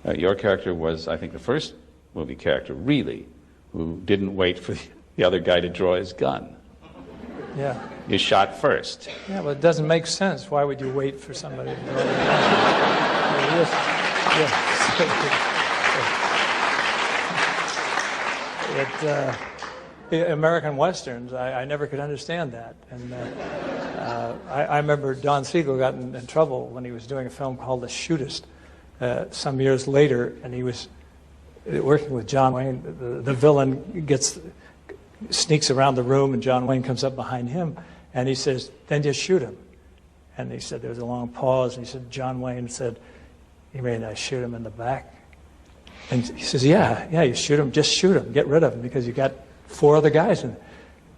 Your character was, I think, the first movie character, really, who didn't wait for the other guy to draw his gun. Yeah. You shot first. Yeah, but it doesn't make sense. Why would you wait for somebody to draw their gun? American Westerns, I never could understand that. And I remember Don Siegel got in trouble when he was doing a film called The Shootist some years later, and he was working with John Wayne. The villain sneaks around the room, and John Wayne comes up behind him, and he says, "Then just shoot him." And he said, there was a long pause, and he said, John Wayne said, "You mean I shoot him in the back?" And he says, yeah, you shoot him, just shoot him, get rid of him, because you got 4 other guys. And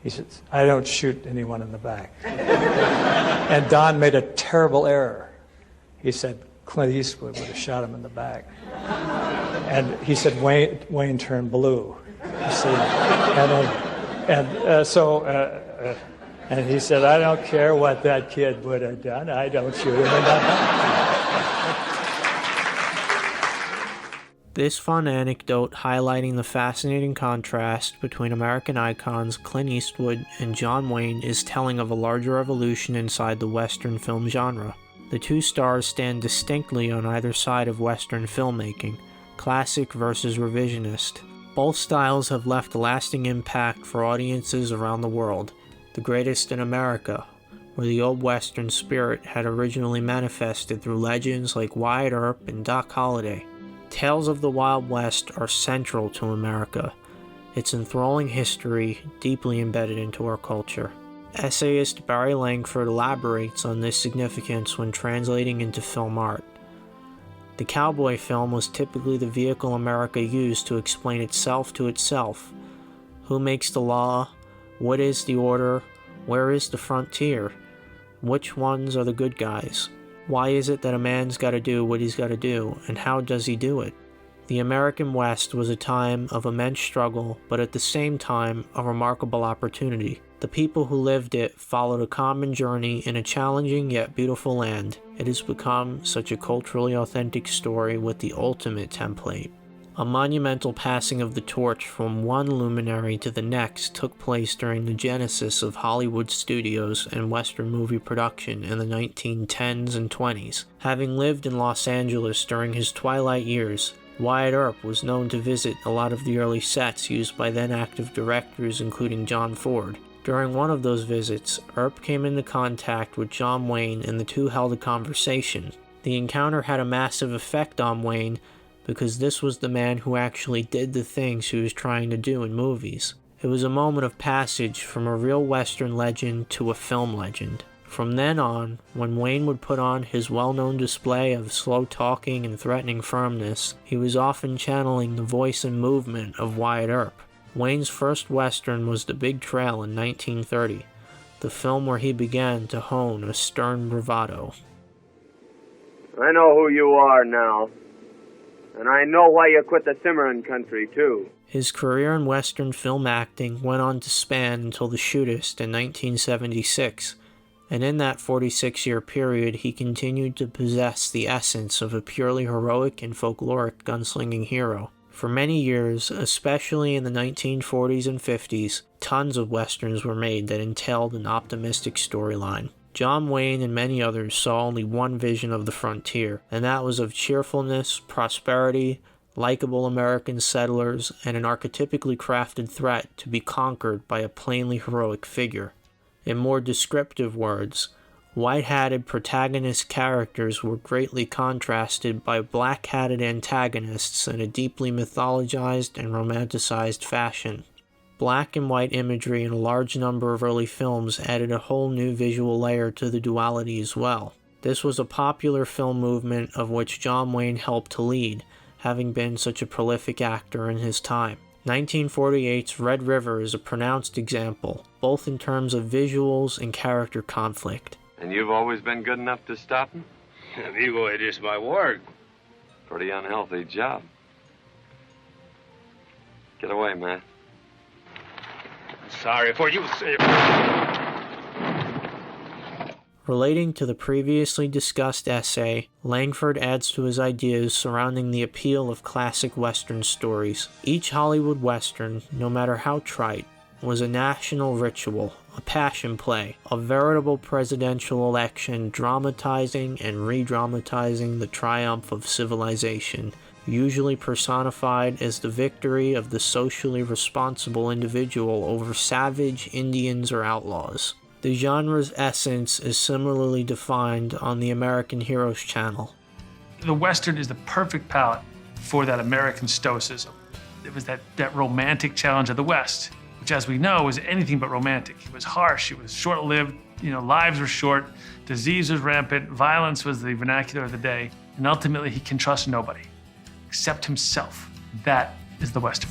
he says, "I don't shoot anyone in the back." And Don made a terrible error. He said, Clint Eastwood would have shot him in the back. And he said, Wayne turned blue. You see? And he said, "I don't care what that kid would have done. I don't shoot him in the back." This fun anecdote highlighting the fascinating contrast between American icons Clint Eastwood and John Wayne is telling of a larger evolution inside the Western film genre. The two stars stand distinctly on either side of Western filmmaking, classic versus revisionist. Both styles have left a lasting impact for audiences around the world, the greatest in America, where the old Western spirit had originally manifested through legends like Wyatt Earp and Doc Holliday. Tales of the Wild West are central to America, its enthralling history deeply embedded into our culture. Essayist Barry Langford elaborates on this significance when translating into film art. The cowboy film was typically the vehicle America used to explain itself to itself. Who makes the law? What is the order? Where is the frontier? Which ones are the good guys? Why is it that a man's got to do what he's got to do, and how does he do it? The American West was a time of immense struggle, but at the same time, a remarkable opportunity. The people who lived it followed a common journey in a challenging yet beautiful land. It has become such a culturally authentic story with the ultimate template. A monumental passing of the torch from one luminary to the next took place during the genesis of Hollywood studios and Western movie production in the 1910s and 20s. Having lived in Los Angeles during his twilight years, Wyatt Earp was known to visit a lot of the early sets used by then active directors including John Ford. During one of those visits, Earp came into contact with John Wayne and the two held a conversation. The encounter had a massive effect on Wayne because this was the man who actually did the things he was trying to do in movies. It was a moment of passage from a real Western legend to a film legend. From then on, when Wayne would put on his well-known display of slow talking and threatening firmness, he was often channeling the voice and movement of Wyatt Earp. Wayne's first Western was The Big Trail in 1930, the film where he began to hone a stern bravado. I know who you are now. And I know why you quit the Cimarron country, too. His career in Western film acting went on to span until The Shootist in 1976, and in that 46-year period he continued to possess the essence of a purely heroic and folkloric gunslinging hero. For many years, especially in the 1940s and 50s, tons of Westerns were made that entailed an optimistic storyline. John Wayne and many others saw only one vision of the frontier, and that was of cheerfulness, prosperity, likable American settlers, and an archetypically crafted threat to be conquered by a plainly heroic figure. In more descriptive words, white-hatted protagonist characters were greatly contrasted by black-hatted antagonists in a deeply mythologized and romanticized fashion. Black and white imagery in a large number of early films added a whole new visual layer to the duality as well. This was a popular film movement of which John Wayne helped to lead, having been such a prolific actor in his time. 1948's Red River is a pronounced example, both in terms of visuals and character conflict. And you've always been good enough to stop him? Amigo, it is my work. Pretty unhealthy job. Get away, man. Sorry for you, sir. Relating to the previously discussed essay, Langford adds to his ideas surrounding the appeal of classic Western stories. Each Hollywood Western, no matter how trite, was a national ritual, a passion play, a veritable presidential election dramatizing and re-dramatizing the triumph of civilization, usually personified as the victory of the socially responsible individual over savage Indians or outlaws. The genre's essence is similarly defined on the American Heroes channel. The Western is the perfect palette for that American stoicism. It was that romantic challenge of the West, which, as we know, was anything but romantic. It was harsh, it was short-lived, lives were short, disease was rampant, violence was the vernacular of the day, and ultimately he can trust nobody except himself. That is the Western.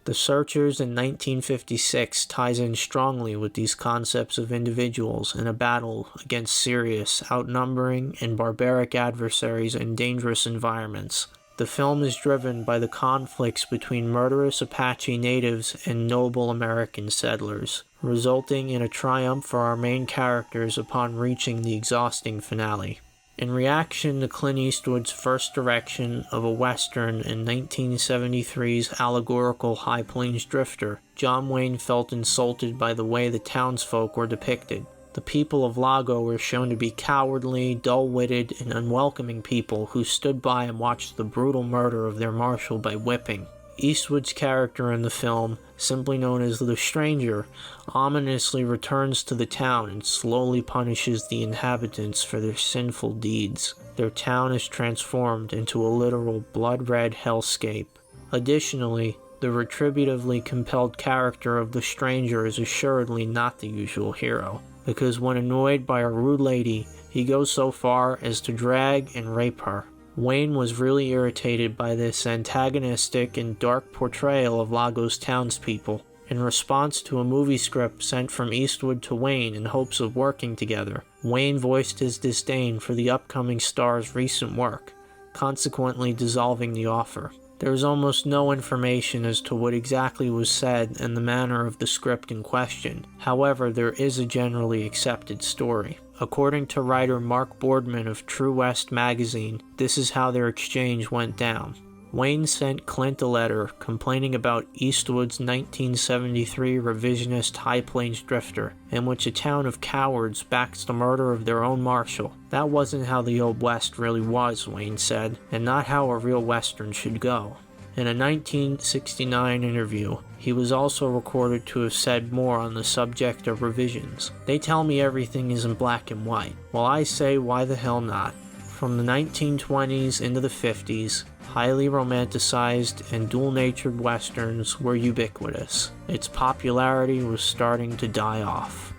The Searchers in 1956 ties in strongly with these concepts of individuals in a battle against serious, outnumbering, and barbaric adversaries in dangerous environments. The film is driven by the conflicts between murderous Apache natives and noble American settlers, resulting in a triumph for our main characters upon reaching the exhausting finale. In reaction to Clint Eastwood's first direction of a Western in 1973's allegorical High Plains Drifter, John Wayne felt insulted by the way the townsfolk were depicted. The people of Lago were shown to be cowardly, dull-witted, and unwelcoming people who stood by and watched the brutal murder of their marshal by whipping. Eastwood's character in the film, simply known as the Stranger, ominously returns to the town and slowly punishes the inhabitants for their sinful deeds. Their town is transformed into a literal blood-red hellscape. Additionally, the retributively compelled character of the Stranger is assuredly not the usual hero, because when annoyed by a rude lady, he goes so far as to drag and rape her. Wayne was really irritated by this antagonistic and dark portrayal of Lago's townspeople. In response to a movie script sent from Eastwood to Wayne in hopes of working together, Wayne voiced his disdain for the upcoming star's recent work, consequently dissolving the offer. There is almost no information as to what exactly was said and the manner of the script in question. However, there is a generally accepted story. According to writer Mark Boardman of True West magazine, this is how their exchange went down. Wayne sent Clint a letter complaining about Eastwood's 1973 revisionist High Plains Drifter, in which a town of cowards backs the murder of their own marshal. That wasn't how the Old West really was, Wayne said, and not how a real Western should go. In a 1969 interview, he was also recorded to have said more on the subject of revisions. They tell me everything is in black and white. Well, I say, why the hell not? From the 1920s into the 50s, highly romanticized and dual-natured westerns were ubiquitous. Its popularity was starting to die off.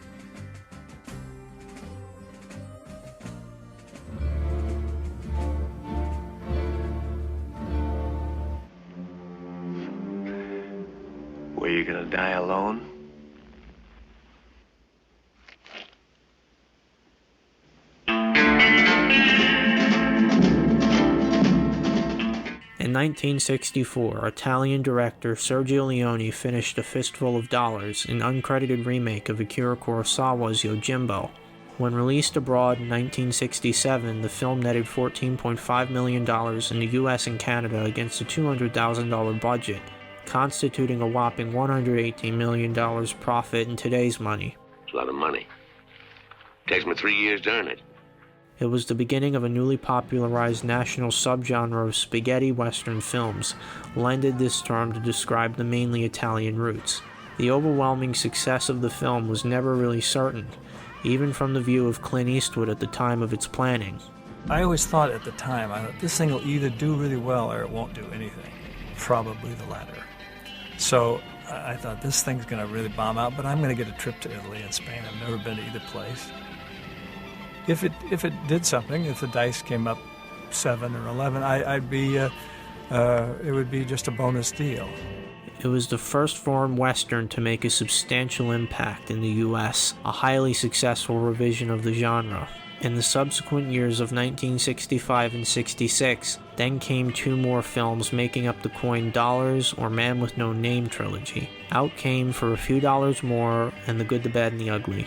Were you gonna die alone? In 1964, Italian director Sergio Leone finished A Fistful of Dollars, an uncredited remake of Akira Kurosawa's Yojimbo. When released abroad in 1967, the film netted $14.5 million in the US and Canada against a $200,000 budget, constituting a whopping $118 million profit in today's money. It's a lot of money. Takes me 3 years to earn it. It was the beginning of a newly popularized national subgenre of spaghetti western films, lended this term to describe the mainly Italian roots. The overwhelming success of the film was never really certain, even from the view of Clint Eastwood at the time of its planning. I always thought at the time, this thing will either do really well or it won't do anything. Probably the latter. So I thought this thing's going to really bomb out, but I'm going to get a trip to Italy and Spain. I've never been to either place. If it did something, if the dice came up 7 or 11, it would be just a bonus deal. It was the first foreign western to make a substantial impact in the US, a highly successful revision of the genre. In the subsequent years of 1965 and 66, then came two more films making up the coined Dollars or Man with No Name trilogy. Out came For a Few Dollars More and The Good, the Bad, and the Ugly.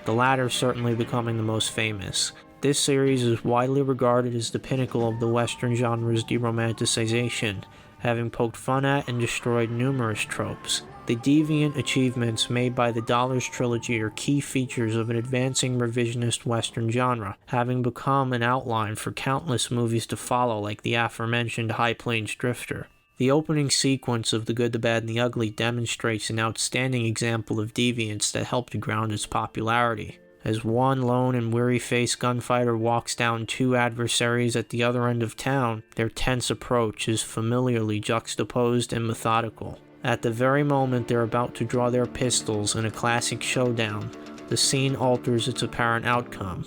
the latter certainly becoming the most famous. This series is widely regarded as the pinnacle of the Western genre's deromanticization, having poked fun at and destroyed numerous tropes. The deviant achievements made by the Dollars trilogy are key features of an advancing revisionist Western genre, having become an outline for countless movies to follow like the aforementioned High Plains Drifter. The opening sequence of The Good, the Bad, and the Ugly demonstrates an outstanding example of deviance that helped to ground its popularity. As one lone and weary-faced gunfighter walks down two adversaries at the other end of town, their tense approach is familiarly juxtaposed and methodical. At the very moment they're about to draw their pistols in a classic showdown, the scene alters its apparent outcome.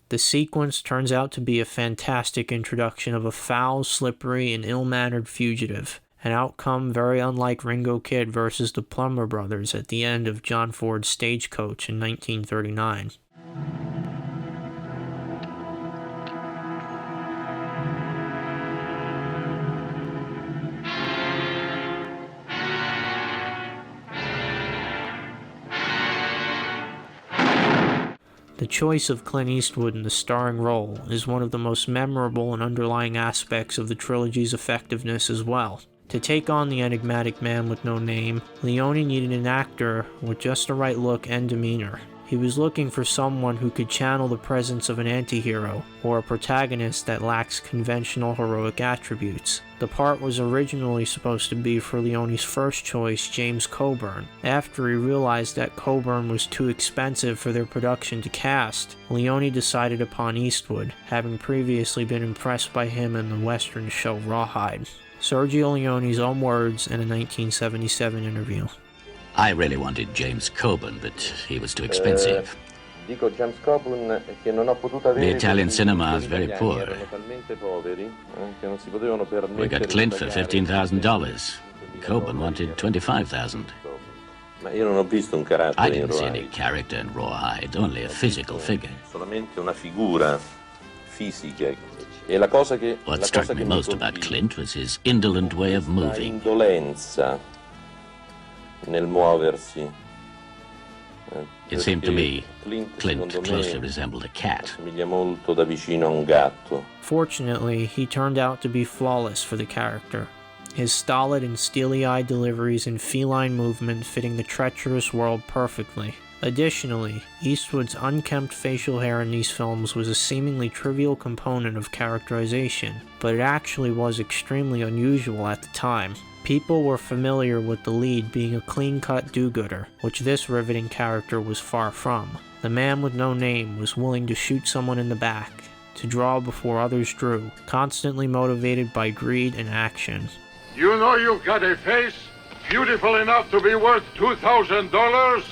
The sequence turns out to be a fantastic introduction of a foul, slippery, and ill-mannered fugitive, an outcome very unlike Ringo Kid versus the Plummer Brothers at the end of John Ford's Stagecoach in 1939. The choice of Clint Eastwood in the starring role is one of the most memorable and underlying aspects of the trilogy's effectiveness as well. To take on the enigmatic man with no name, Leone needed an actor with just the right look and demeanor. He was looking for someone who could channel the presence of an anti-hero, or a protagonist that lacks conventional heroic attributes. The part was originally supposed to be for Leone's first choice, James Coburn. After he realized that Coburn was too expensive for their production to cast, Leone decided upon Eastwood, having previously been impressed by him in the Western show Rawhide. Sergio Leone's own words in a 1977 interview. I really wanted James Coburn, but he was too expensive. The Italian cinema is very poor. We got Clint for $15,000. Coburn wanted $25,000. I didn't see any character in Rawhide, only a physical figure. What struck me most about Clint was his indolent way of moving. It seemed to me Clint closely resembled a cat. Fortunately, he turned out to be flawless for the character, his stolid and steely-eyed deliveries and feline movement fitting the treacherous world perfectly. Additionally, Eastwood's unkempt facial hair in these films was a seemingly trivial component of characterization, but it actually was extremely unusual at the time. People were familiar with the lead being a clean-cut do-gooder, which this riveting character was far from. The man with no name was willing to shoot someone in the back, to draw before others drew, constantly motivated by greed and action. You know you've got a face beautiful enough to be worth $2,000?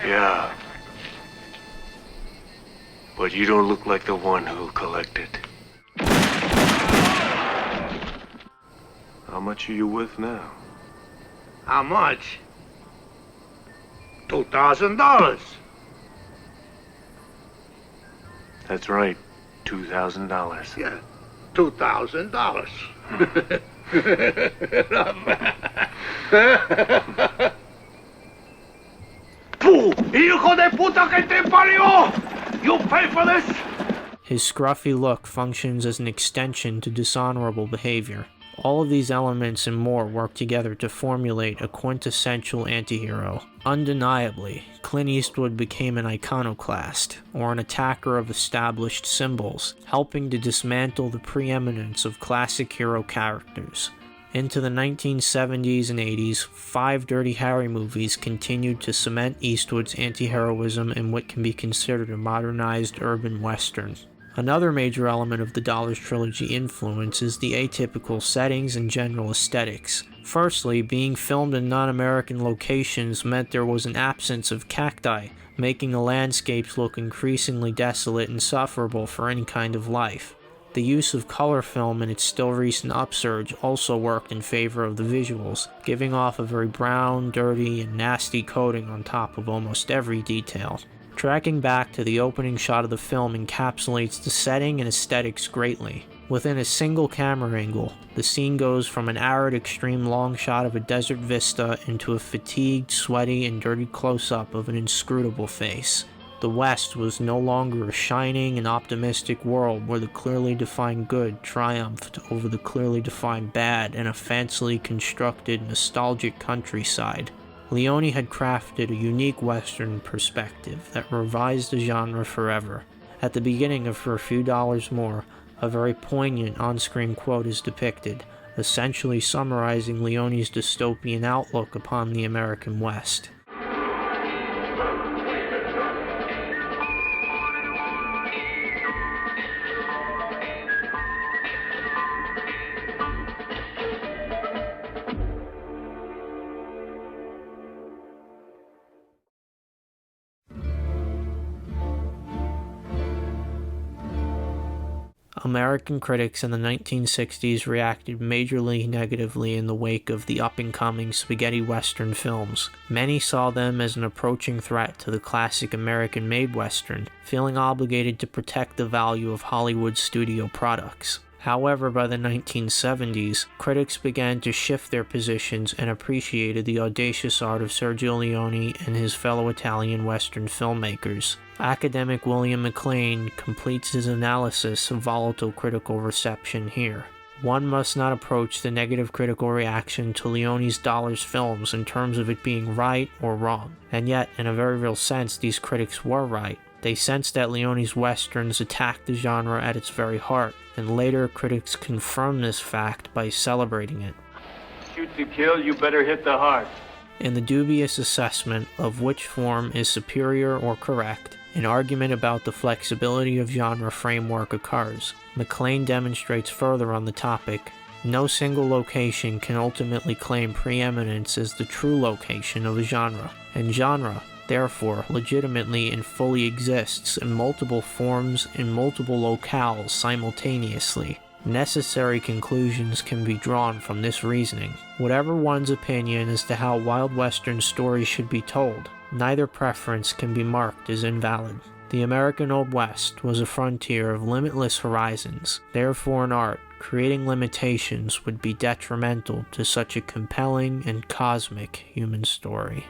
Yeah. But you don't look like the one who'll collect it. How much are you worth now? How much? $2,000. That's right, $2,000. Yeah, $2,000. ¡Tú, hijo de puta que te parió! You pay for this? His scruffy look functions as an extension to dishonorable behavior. All of these elements and more work together to formulate a quintessential antihero. Undeniably, Clint Eastwood became an iconoclast, or an attacker of established symbols, helping to dismantle the preeminence of classic hero characters. Into the 1970s and 80s, 5 Dirty Harry movies continued to cement Eastwood's anti-heroism in what can be considered a modernized urban western. Another major element of the Dollars trilogy influence is the atypical settings and general aesthetics. Firstly, being filmed in non-American locations meant there was an absence of cacti, making the landscapes look increasingly desolate and sufferable for any kind of life. The use of color film in its still recent upsurge also worked in favor of the visuals, giving off a very brown, dirty, and nasty coating on top of almost every detail. Tracking back to the opening shot of the film encapsulates the setting and aesthetics greatly. Within a single camera angle, the scene goes from an arid extreme long shot of a desert vista into a fatigued, sweaty, and dirty close-up of an inscrutable face. The West was no longer a shining and optimistic world where the clearly defined good triumphed over the clearly defined bad in a fancily constructed, nostalgic countryside. Leone had crafted a unique Western perspective that revised the genre forever. At the beginning of For a Few Dollars More, a very poignant on-screen quote is depicted, essentially summarizing Leone's dystopian outlook upon the American West. American critics in the 1960s reacted majorly negatively in the wake of the up-and-coming spaghetti western films. Many saw them as an approaching threat to the classic American-made western, feeling obligated to protect the value of Hollywood studio products. However, by the 1970s, critics began to shift their positions and appreciated the audacious art of Sergio Leone and his fellow Italian Western filmmakers. Academic William McLean completes his analysis of volatile critical reception here. One must not approach the negative critical reaction to Leone's dollars films in terms of it being right or wrong. And yet, in a very real sense, these critics were right. They sensed that Leone's westerns attacked the genre at its very heart, and later critics confirmed this fact by celebrating it. Shoot to kill, you better hit the heart. In the dubious assessment of which form is superior or correct, an argument about the flexibility of genre framework occurs. McLean demonstrates further on the topic. No single location can ultimately claim preeminence as the true location of a genre, and genre, therefore, legitimately and fully exists in multiple forms in multiple locales simultaneously. Necessary conclusions can be drawn from this reasoning. Whatever one's opinion as to how Wild Western stories should be told, neither preference can be marked as invalid. The American Old West was a frontier of limitless horizons. Therefore, in art, creating limitations would be detrimental to such a compelling and cosmic human story.